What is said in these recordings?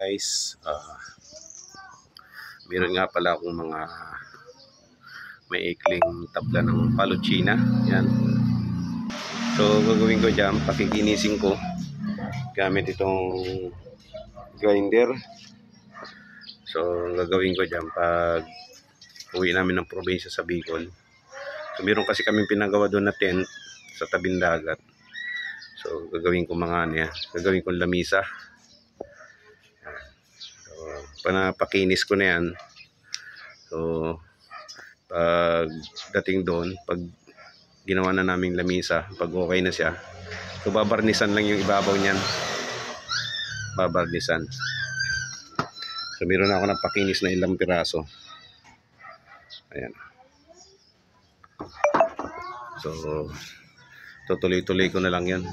Guys, meron nga pala akong mga maikling tabla ng palutsina. Yan. So gagawin ko dyan, pakikinisin ko gamit itong grinder. So gagawin ko dyan pag uwi namin ng probinsya sa Bicol. So meron kasi kaming pinagawa doon na tent sa tabing dagat. So gagawin ko mga ano yan, gagawin ko lamisa. So panapakinis ko na yan. So pag dating doon, pag ginawa na naming lamisa, pag okay na siya, so babarnisan lang yung ibabaw niyan. Babarnisan. So meron ako napakinis na ilang piraso. Ayan. So tutuloy-tuloy ko na lang yan.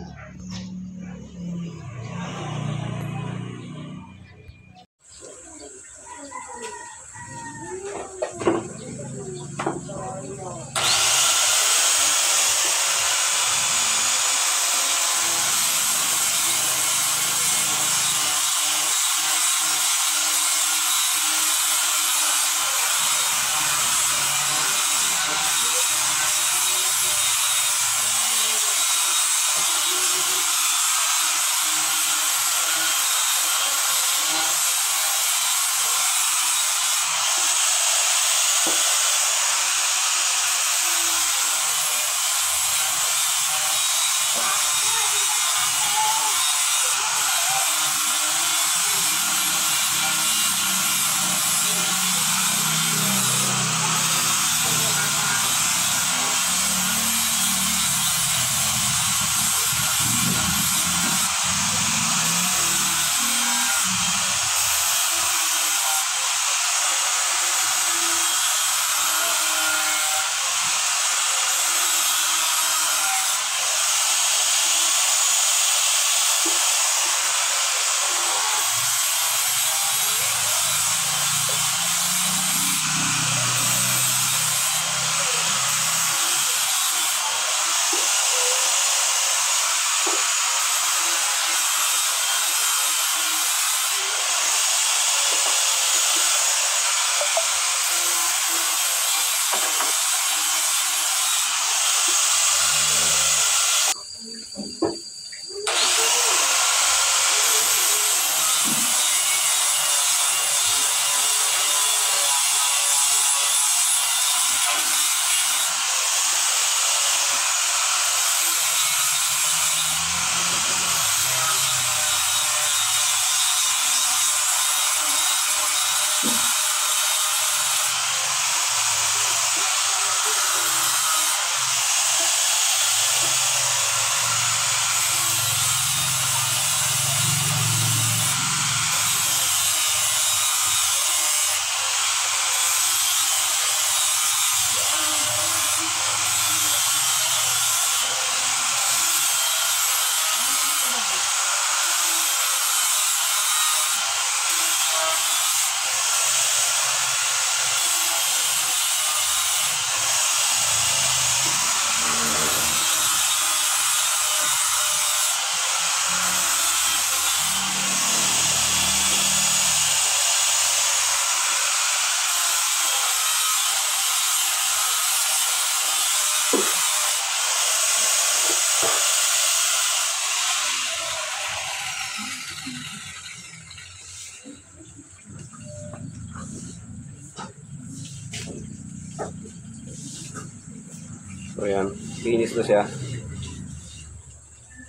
So ayan, finish na siya.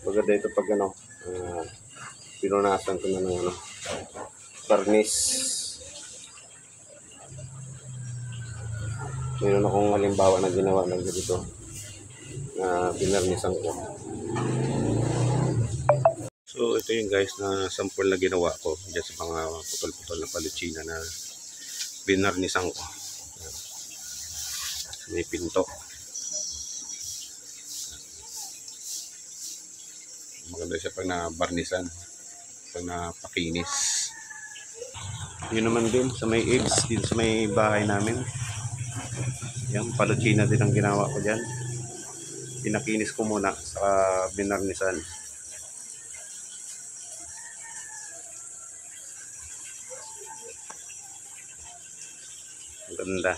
Maganda ito pag ano, pinunasan ko na ng varnish. Meron akong halimbawa na ginawa ng ganito na binarnisan ko. So ito yung guys na sample na ginawa ko dyan sa mga putol-putol na palutsina na binarnisan ko. May pinto. Maganda siya pag nabarnisan, pag napakinis. Yun naman din sa may edge, din sa may bahay namin. Yung palutsina din ang ginawa ko dyan. Pinakinis ko muna sa binarnisan. Ang ganda.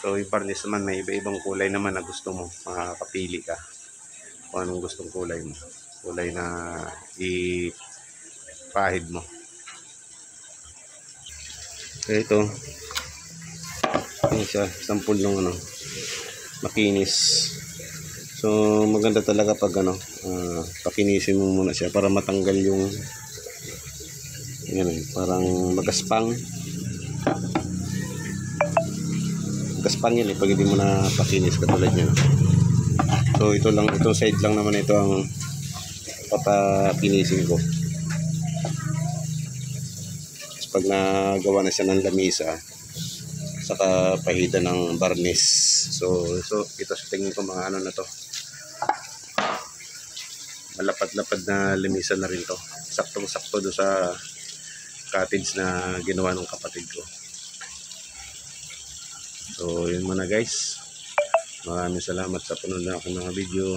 So yung varnish naman, may iba-ibang kulay naman na gusto mo. Makakapili ka kung anong gustong kulay mo. Kulay na ipahid mo. So ito, yun siya, sample ng ano, makinis. So maganda talaga pag ano, pakinisin mo muna siya para matanggal yung yan, parang magaspang. Magaspang yan pag hindi mo na pakinis katulad niya. So ito lang, itong side lang naman ito ang papakinisin ko. Tapos pag nagawa na siya ng lamisa, saka pahida ng varnish. So ito sa tingin ko mga ano na to, malapad-lapad na lamisa na rin to. Saktong-sakto do sa cottage na ginawa ng kapatid ko. So yun muna guys, maraming salamat sa panonood ng aking mga video.